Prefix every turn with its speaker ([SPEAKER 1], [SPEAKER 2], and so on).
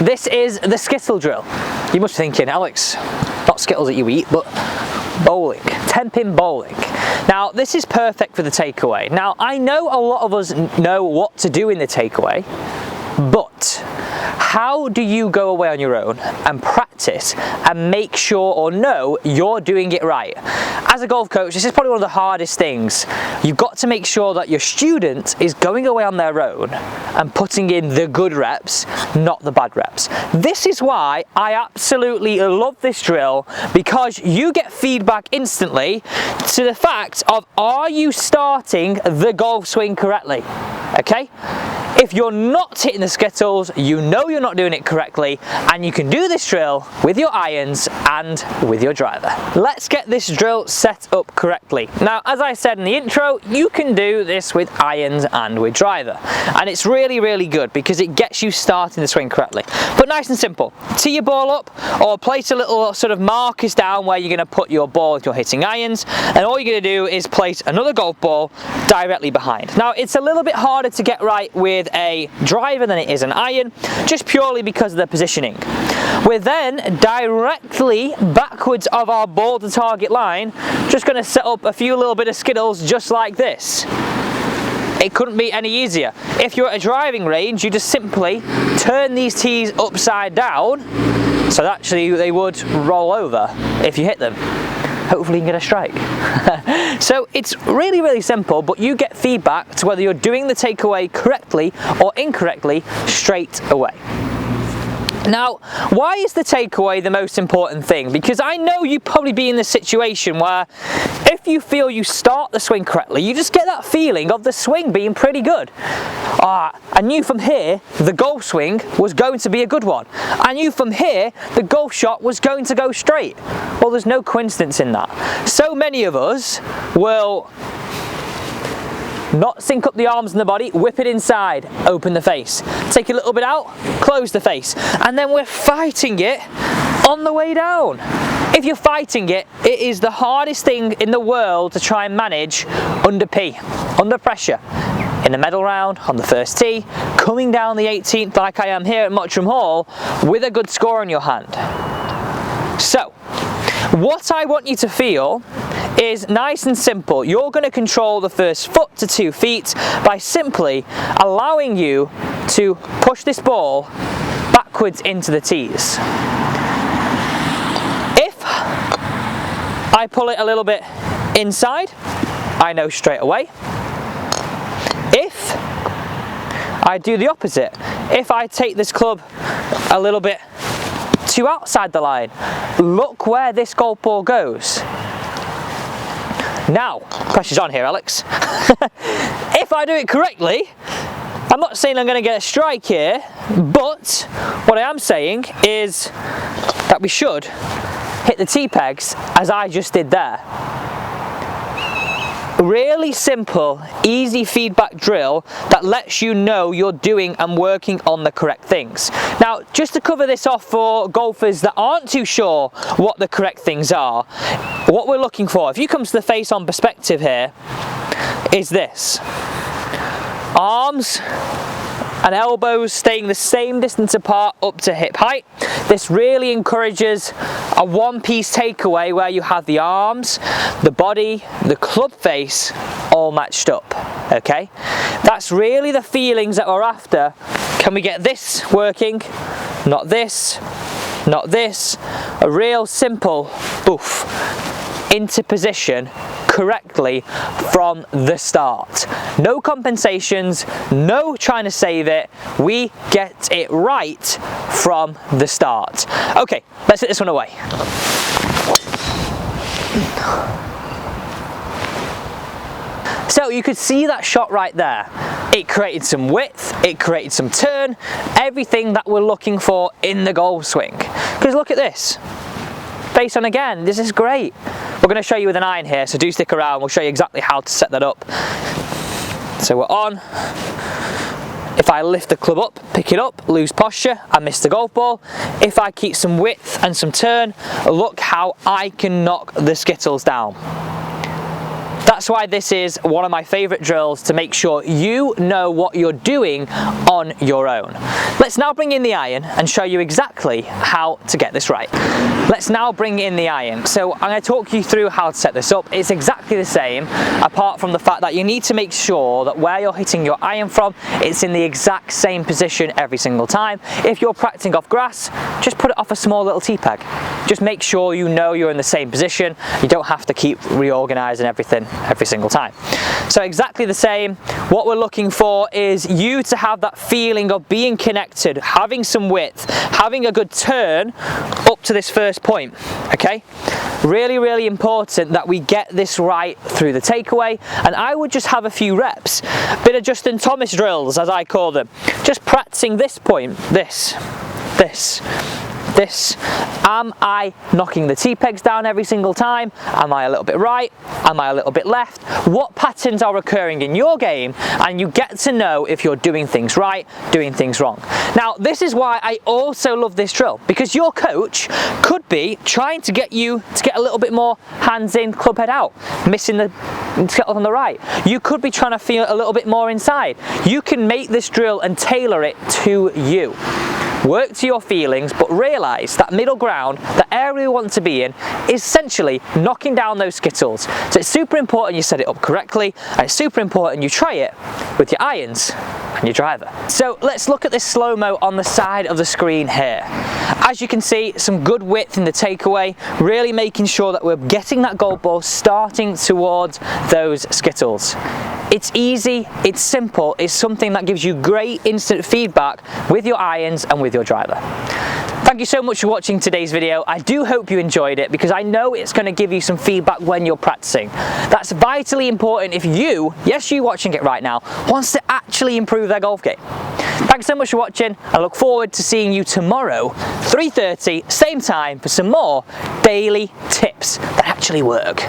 [SPEAKER 1] This is the Skittle drill. You must be thinking, Alex, not Skittles that you eat, but bowling, 10-pin bowling. Now, this is perfect for the takeaway. Now, I know a lot of us know what to do in the takeaway, but how do you go away on your own and practice and make sure or know you're doing it right? As a golf coach, this is probably one of the hardest things. You've got to make sure that your student is going away on their own and putting in the good reps, not the bad reps. This is why I absolutely love this drill, because you get feedback instantly to the fact of, are you starting the golf swing correctly? Okay? If you're not hitting the Skittles, you know you're not doing it correctly, and you can do this drill with your irons and with your driver. Let's get this drill set up correctly. Now, as I said in the intro, you can do this with irons and with driver, and it's really, really good because it gets you starting the swing correctly. But nice and simple, tee your ball up or place a little sort of markers down where you're going to put your ball if you're hitting irons, and all you're going to do is place another golf ball directly behind. Now, it's a little bit harder to get right with a driver than it is an iron, just purely because of the positioning. We're then directly backwards of our ball to target line, just going to set up a few little bit of Skittles just like this. It couldn't be any easier. If you're at a driving range, you just simply turn these tees upside down, so that actually they would roll over if you hit them. Hopefully you can get a strike. So it's really, really simple, but you get feedback to whether you're doing the takeaway correctly or incorrectly straight away. Now, why is the takeaway the most important thing? Because I know you probably be in the situation where if you feel you start the swing correctly, you just get that feeling of the swing being pretty good. I knew from here the golf swing was going to be a good one. I knew from here the golf shot was going to go straight. Well, there's no coincidence in that. So many of us will not sync up the arms and the body, whip it inside, open the face. Take a little bit out, close the face. And then we're fighting it on the way down. If you're fighting it, it is the hardest thing in the world to try and manage under P, under pressure. In the medal round, on the first tee, coming down the 18th like I am here at Mottram Hall with a good score in your hand. So, what I want you to feel is nice and simple. You're going to control the first foot to 2 feet by simply allowing you to push this ball backwards into the tees. If I pull it a little bit inside, I know straight away. If I do the opposite, if I take this club a little bit to outside the line, look where this golf ball goes. Now, pressure's on here, Alex. If I do it correctly, I'm not saying I'm going to get a strike here, but what I am saying is that we should hit the tee pegs as I just did there. Really simple, easy feedback drill that lets you know you're doing and working on the correct things. Now, just to cover this off for golfers that aren't too sure what the correct things are, what we're looking for, if you come to the face on perspective here, is this. Arms and elbows staying the same distance apart up to hip height. This really encourages a one-piece takeaway where you have the arms, the body, the club face all matched up, okay? That's really the feelings that we're after. Can we get this working? Not this, not this. A real simple boof into position correctly from the start. No compensations, no trying to save it. We get it right from the start. Okay, let's hit this one away. So you could see that shot right there. It created some width, it created some turn, everything that we're looking for in the golf swing. Because look at this. Face on again, this is great. We're going to show you with an iron here, so do stick around, we'll show you exactly how to set that up. So we're on. If I lift the club up, pick it up, lose posture, I miss the golf ball. If I keep some width and some turn, look how I can knock the Skittles down. That's why this is one of my favourite drills, to make sure you know what you're doing on your own. Let's now bring in the iron and show you exactly how to get this right. Let's now bring in the iron. So I'm going to talk you through how to set this up. It's exactly the same, apart from the fact that you need to make sure that where you're hitting your iron from, it's in the exact same position every single time. If you're practicing off grass, just put it off a small little tee peg. Just make sure you know you're in the same position. You don't have to keep reorganizing everything every single time. So exactly the same. What we're looking for is you to have that feeling of being connected, having some width, having a good turn up to this first point, okay? Really, really important that we get this right through the takeaway, and I would just have a few reps, bit of Justin Thomas drills as I call them, just practicing this point, this. Am I knocking the tee pegs down every single time? Am I a little bit right? Am I a little bit left? What patterns are occurring in your game? And you get to know if you're doing things right, doing things wrong. Now, this is why I also love this drill, because your coach could be trying to get you to get a little bit more hands in, club head out, missing the skittle on the right. You could be trying to feel a little bit more inside. You can make this drill and tailor it to you. Work to your feelings, but realise that middle ground, the area you want to be in, is essentially knocking down those skittles. So it's super important you set it up correctly, and it's super important you try it with your irons and your driver. So let's look at this slow-mo on the side of the screen here. As you can see, some good width in the takeaway, really making sure that we're getting that golf ball starting towards those skittles. It's easy, it's simple, it's something that gives you great instant feedback with your irons and with your driver. Thank you so much for watching today's video. I do hope you enjoyed it, because I know it's going to give you some feedback when you're practicing. That's vitally important if you, yes, you watching it right now, wants to actually improve their golf game. Thanks so much for watching. I look forward to seeing you tomorrow, 3:30, same time, for some more daily tips that actually work.